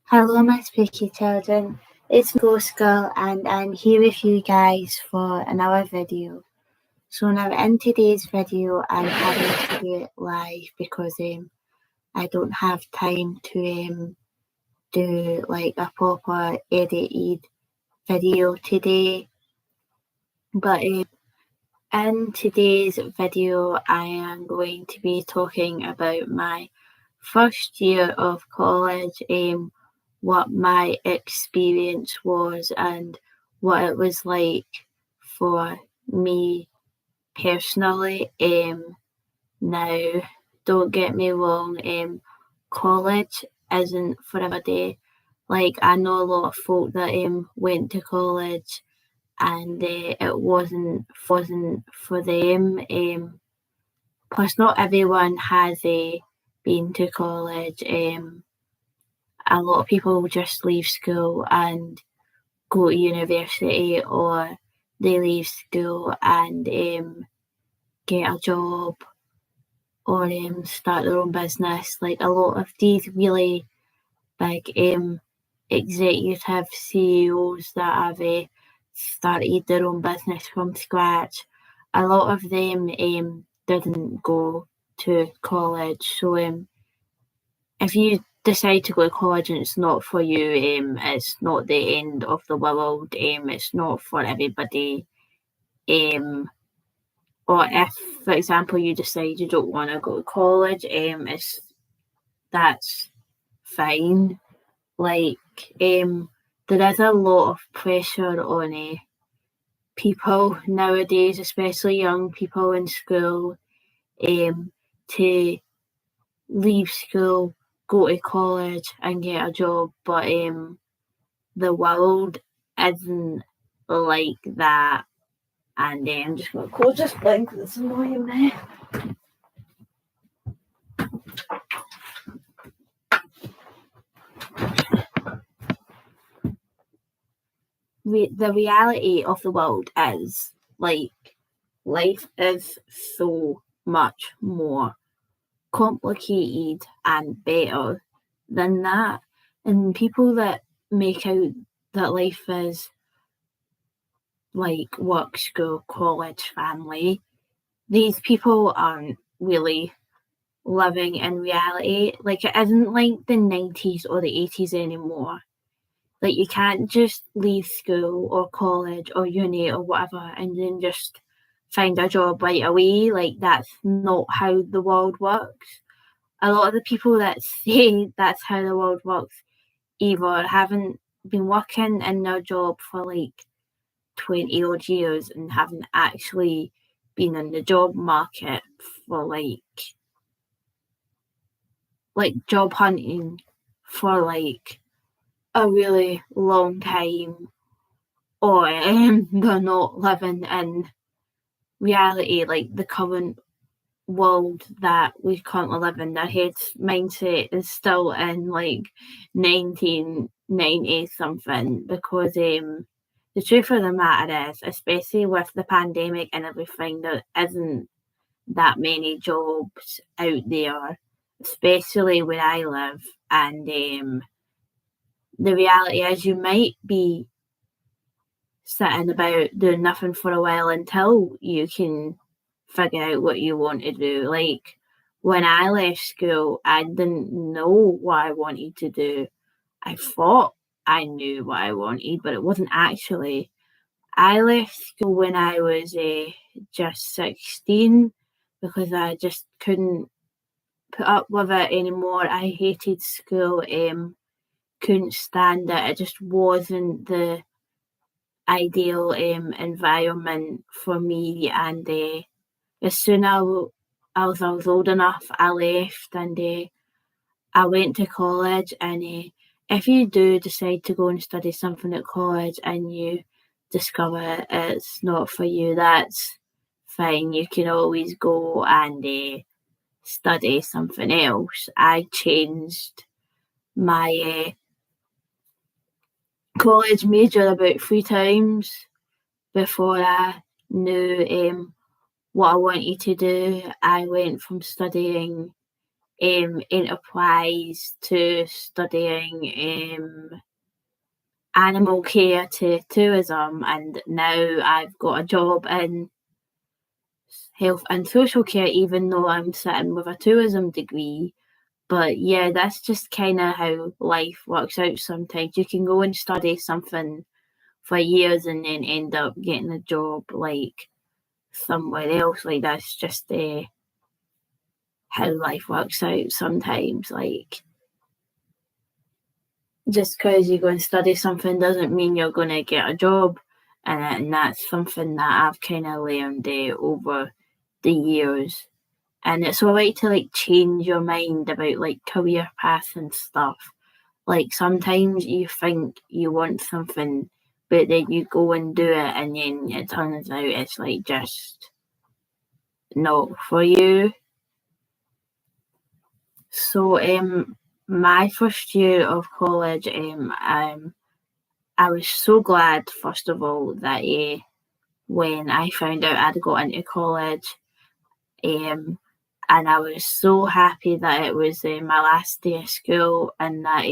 Hello, my spooky children. It's Ghost Girl, and I'm here with you guys for another video. So now in today's video, I'm having to do it live because I don't have time to do like a proper edited video today. But in today's video, I am going to be talking about my first year of college, what my experience was and what it was like for me personally. Now, don't get me wrong, college isn't for everybody. Like, I know a lot of folk that went to college and it wasn't for them. Plus, not everyone has been to college. A lot of people just leave school and go to university, or they leave school and get a job or start their own business. Like a lot of these really big executive CEOs that have started their own business from scratch, a lot of them didn't go to college. So if you decide to go to college and it's not for you, it's not the end of the world. It's not for everybody. Or if, for example, you decide you don't want to go to college, that's fine. Like, there is a lot of pressure on people nowadays, especially young people in school, to leave school, go to college and get a job, but the world isn't like that. And I'm just going to close this blank because it's annoying me. The reality of the world is, like, life is so much more complicated and better than that. And people that make out that life is like work, school, college, family, these people aren't really living in reality. Like, it isn't like the 90s or the 80s anymore. Like, you can't just leave school or college or uni or whatever and then just find a job right away. Like, that's not how the world works. A lot of the people that say that's how the world works either haven't been working in their job for like 20 odd years and haven't actually been in the job market for like job hunting for like a really long time, or they're not living in reality, like the current world that we currently live in. Their head's mindset is still in like 1990 something, because the truth of the matter is, especially with the pandemic and everything, there isn't that many jobs out there, especially where I live. And the reality is, you might be sitting about doing nothing for a while until you can figure out what you want to do. Like, when I left school, I didn't know what I wanted to do. I thought I knew what I wanted, but it wasn't actually. I left school when I was just 16 because I just couldn't put up with it anymore. I hated school, couldn't stand it. It just wasn't the ideal environment for me. And as soon as I was old enough, I left and I went to college. And if you do decide to go and study something at college and you discover it's not for you, that's fine. You can always go and study something else. I changed my college major about 3 times before I knew what I wanted to do. I went from studying it applies to studying animal care to tourism, and now I've got a job in health and social care, even though I'm sitting with a tourism degree. But yeah, that's just kind of how life works out sometimes. You can go and study something for years and then end up getting a job like somewhere else. Like that's just how life works out sometimes. Like just because you go and study something doesn't mean you're going to get a job. And that's something that I've kind of learned over the years. And it's alright to like change your mind about like career paths and stuff. Like sometimes you think you want something, but then you go and do it, and then it turns out it's like just not for you. So my first year of college, I was so glad, first of all, that when I found out I'd got into college, and I was so happy that it was my last day of school, and that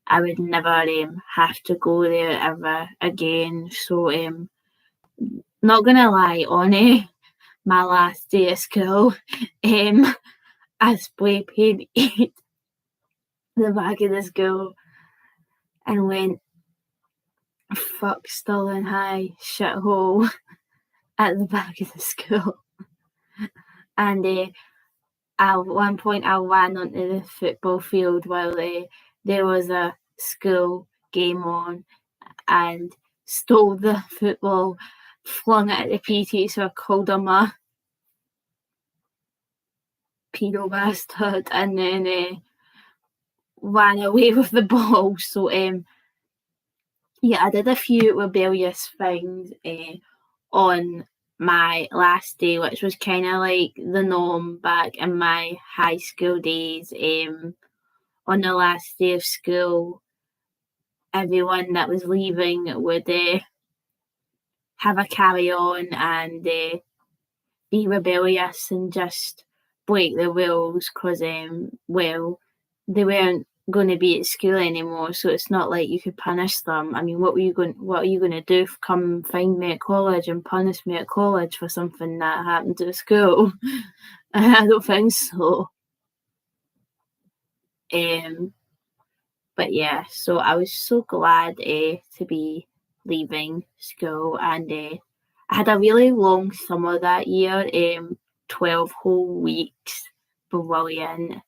I would never have to go there ever again. So not gonna lie, on my last day of school, I spray painted the back of the school and went, fuck Stirling High shithole at the back of the school. And at one point I ran onto the football field while there was a school game on and stole the football, flung it at the PT, so I called him a pedo bastard, and then ran away with the ball. So yeah, I did a few rebellious things on my last day, which was kind of like the norm back in my high school days. On the last day of school, everyone that was leaving would have a carry on and be rebellious and just break the rules because, well, they weren't going to be at school anymore, so it's not like you could punish them. I mean, what are you going to do? Come find me at college and punish me at college for something that happened at school? I don't think so. But yeah, so I was so glad to be leaving school, and I had a really long summer that year, 12 whole weeks, brilliant.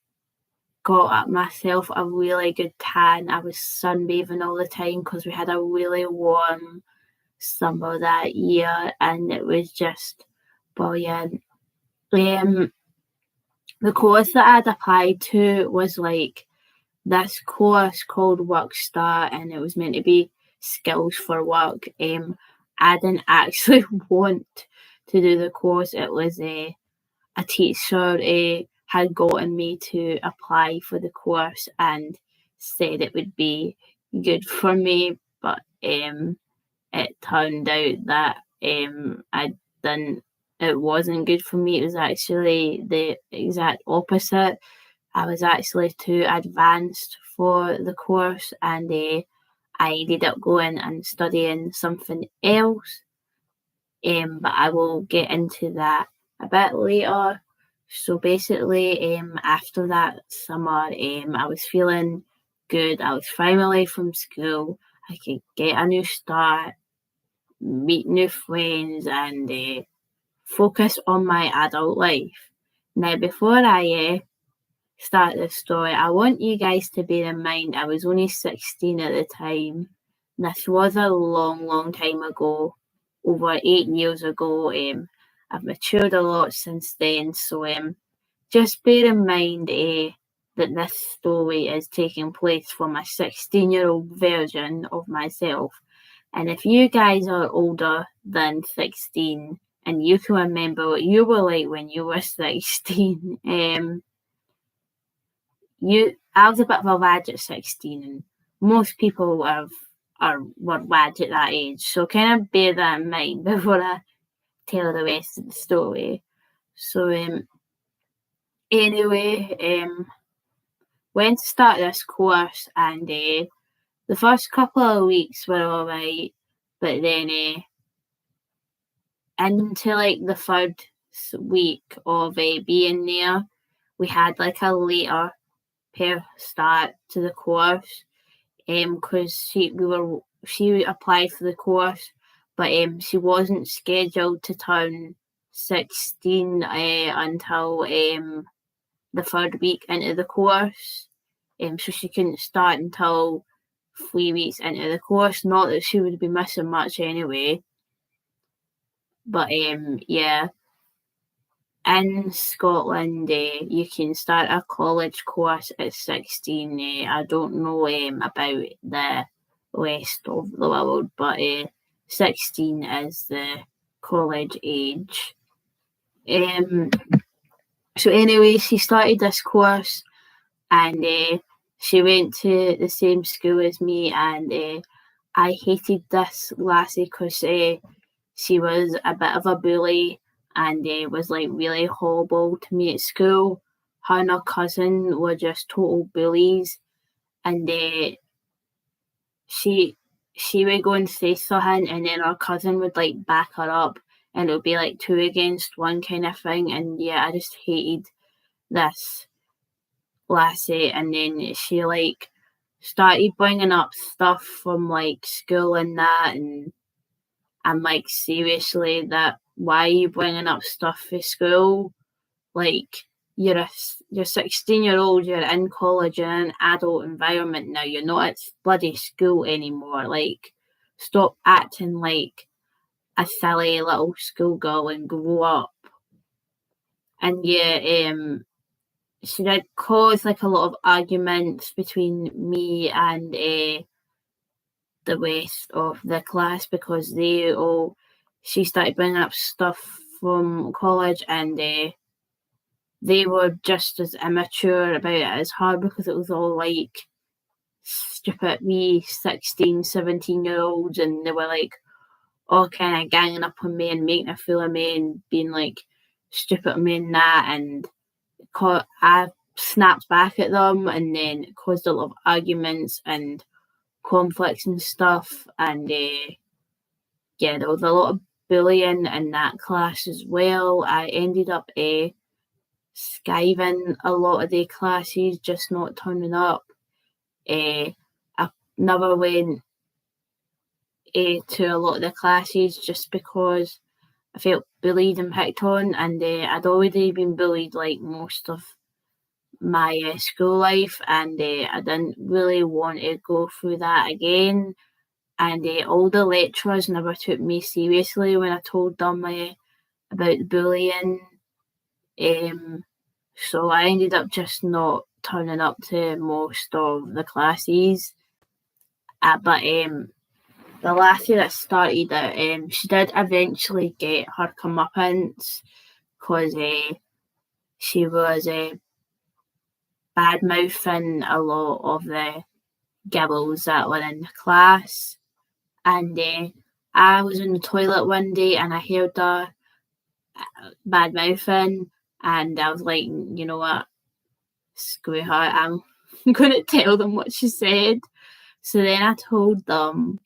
Got up myself a really good tan. I was sunbathing all the time because we had a really warm summer that year, and it was just brilliant. The course that I'd applied to was like this course called Workstart, and it was meant to be skills for work. I didn't actually want to do the course. It was a teacher had gotten me to apply for the course and said it would be good for me, but it turned out that I didn't. It wasn't good for me. It was actually the exact opposite. I was actually too advanced for the course, and I ended up going and studying something else. But I will get into that a bit later. So basically, after that summer, I was feeling good. I was finally from school. I could get a new start, meet new friends, and focus on my adult life. Now, before I start this story, I want you guys to bear in mind I was only 16 at the time. This was a long, long time ago, over 8 years ago. I've matured a lot since then, so just bear in mind that this story is taking place from a 16-year-old version of myself. And if you guys are older than 16 and you can remember what you were like when you were 16, I was a bit of a lad at 16, and most people were lads at that age. So kind of bear that in mind before I tell the rest of the story. So Anyway, went to start this course, and the first couple of weeks were alright, but then into like the third week of being there, we had like a later pair start to the course, because she applied for the course, but she wasn't scheduled to turn 16 until the third week into the course, so she couldn't start until 3 weeks into the course. Not that she would be missing much anyway, but yeah. In Scotland, you can start a college course at 16. I don't know about the rest of the world, but 16 is the college age. So anyway, she started this course, and she went to the same school as me, and I hated this lassie because she was a bit of a bully, and was like really horrible to me at school. Her and her cousin were just total bullies, and she would go and say something, and then her cousin would like back her up, and it would be like 2 against 1 kind of thing. And yeah, I just hated this lassie. And then she like started bringing up stuff from like school and that, and I'm like, seriously, that why are you bringing up stuff for school? Like, you're 16-year-old, you're in college, you're in an adult environment now, you're not at bloody school anymore. Like, stop acting like a silly little schoolgirl and grow up. And yeah, she did cause like a lot of arguments between me and the rest of the class, because she started bringing up stuff from college, and they were just as immature about it as her, because it was all like stupid wee 16, 17-year-olds, and they were like all kind of ganging up on me and making a fool of me and being like stupid at me and that, and I snapped back at them, and then it caused a lot of arguments and conflicts and stuff. And yeah, there was a lot of bullying in that class as well. I ended up skiving a lot of the classes, just not turning up. I never went to a lot of the classes just because I felt bullied and picked on, and I'd already been bullied like most of my school life, and I didn't really want to go through that again. And all the lecturers never took me seriously when I told them about the bullying. So I ended up just not turning up to most of the classes. But the lassie that started it, she did eventually get her comeuppance, because she was bad mouthing a lot of the girls that were in the class. And I was in the toilet one day, and I heard her bad mouthing, and I was like, you know what, screw her, I'm going to tell them what she said. So then I told them,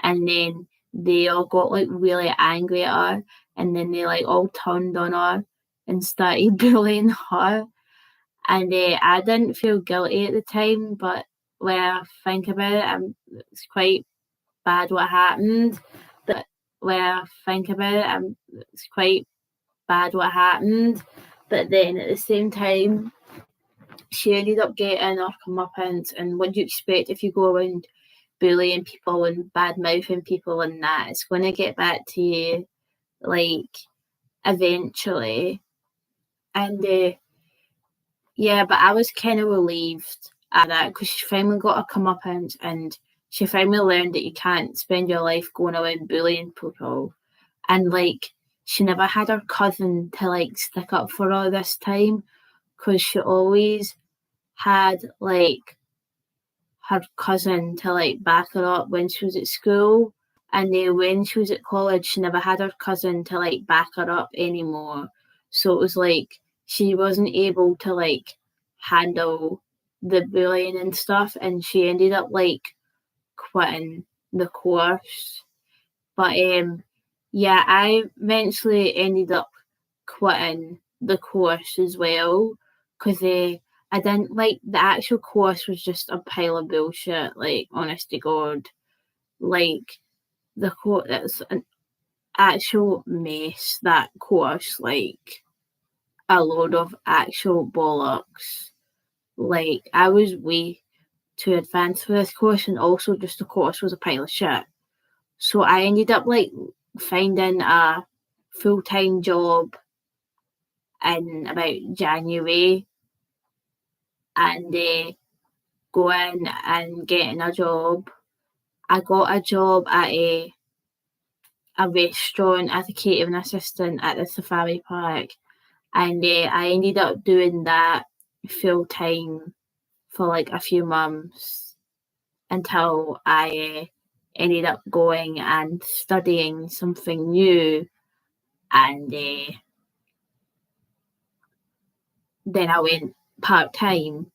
and then they all got like really angry at her, and then they like all turned on her and started bullying her. And I didn't feel guilty at the time, but when I think about it, it's quite bad what happened. But when I think about it, it's quite bad what happened. But then at the same time, she ended up getting her comeuppance. And what do you expect if you go around bullying people and bad mouthing people and that? It's going to get back to you, like, eventually. And yeah, but I was kind of relieved at that, because she finally got a comeuppance, and she finally learned that you can't spend your life going around bullying people. And like, she never had her cousin to like stick up for her this time, because she always had like her cousin to like back her up when she was at school. And then when she was at college, she never had her cousin to like back her up anymore. So it was like she wasn't able to like handle the bullying and stuff, and she ended up like quitting the course. But yeah, I eventually ended up quitting the course as well because I didn't like the actual course was just a pile of bullshit. Like, honest to God, like the course, it's an actual mess. That course, like a load of actual bollocks. Like, I was way too advanced for this course, and also just the course was a pile of shit. So I ended up like finding a full-time job in about January and going and getting a job. I got a job at a restaurant as a catering assistant at the safari park, and I ended up doing that full time for like a few months until I ended up going and studying something new, and then I went part time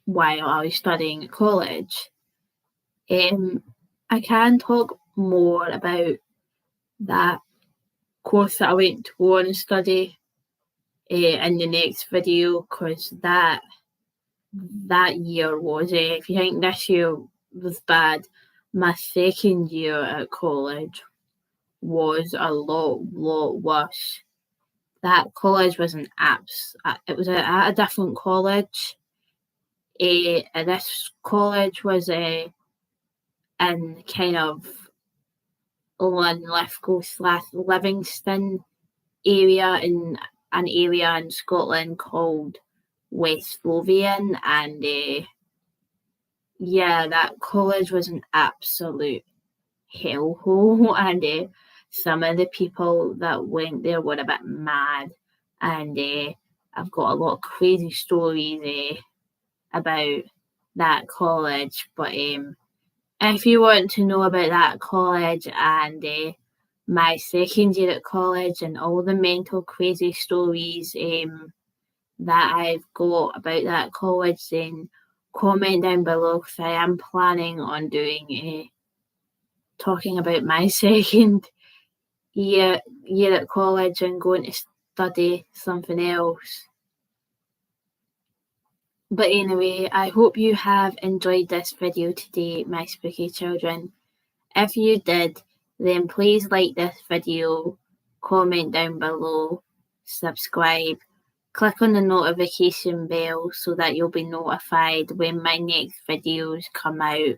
while I was studying at college. I can talk more about that course that I went to go on and study in the next video because that year was, if you think this year was bad, my second year at college was a lot worse. That college was an it was at a different college. This college was in kind of Linlithgow/Livingston area, in an area in Scotland called West Lothian, and yeah, that college was an absolute hellhole, and some of the people that went there were a bit mad, and I've got a lot of crazy stories about that college. But if you want to know about that college and my second year at college and all the mental crazy stories that I've got about that college, then comment down below because I am planning on doing talking about my second year at college and going to study something else. But anyway, I hope you have enjoyed this video today, my spooky children. If you did, then please like this video, comment down below, subscribe, click on the notification bell so that you'll be notified when my next videos come out.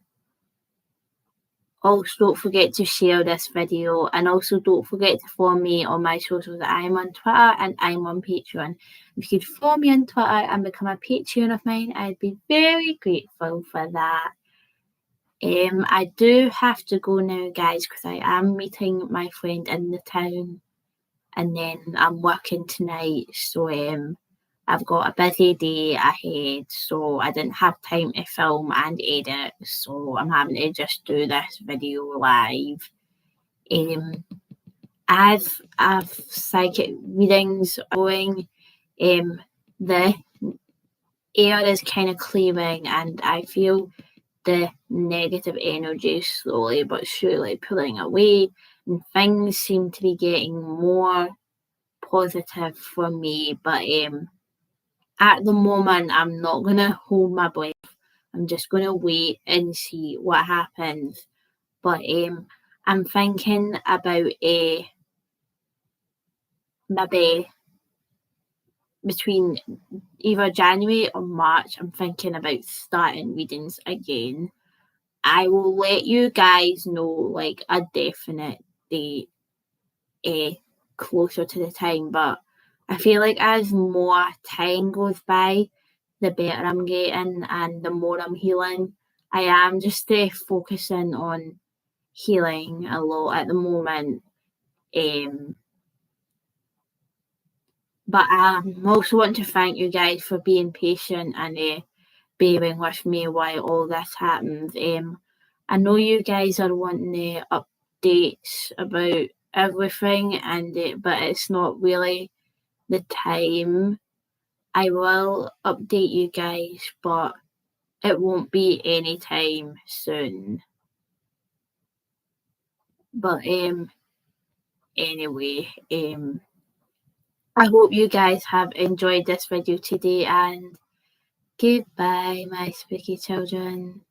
Also, don't forget to share this video, and also don't forget to follow me on my socials. I'm on Twitter and I'm on Patreon. If you could follow me on Twitter and become a Patreon of mine, I'd be very grateful for that. I do have to go now, guys, because I am meeting my friend in the town, and then I'm working tonight, so I've got a busy day ahead, so I didn't have time to film and edit, so I'm having to just do this video live. As psychic readings are going, the air is kind of clearing, and I feel the negative energy slowly but surely pulling away, and things seem to be getting more positive for me. But at the moment, I'm not going to hold my breath. I'm just going to wait and see what happens. But I'm thinking about maybe between either January or March, I'm thinking about starting readings again. I will let you guys know like a definite date closer to the time, but I feel like as more time goes by, the better I'm getting and the more I'm healing. I am just focusing on healing a lot at the moment. But I also want to thank you guys for being patient and bearing with me while all this happens. I know you guys are wanting updates about everything, but it's not really the time I will update you guys, but it won't be anytime soon. But anyway, I hope you guys have enjoyed this video today, and goodbye, my spooky children.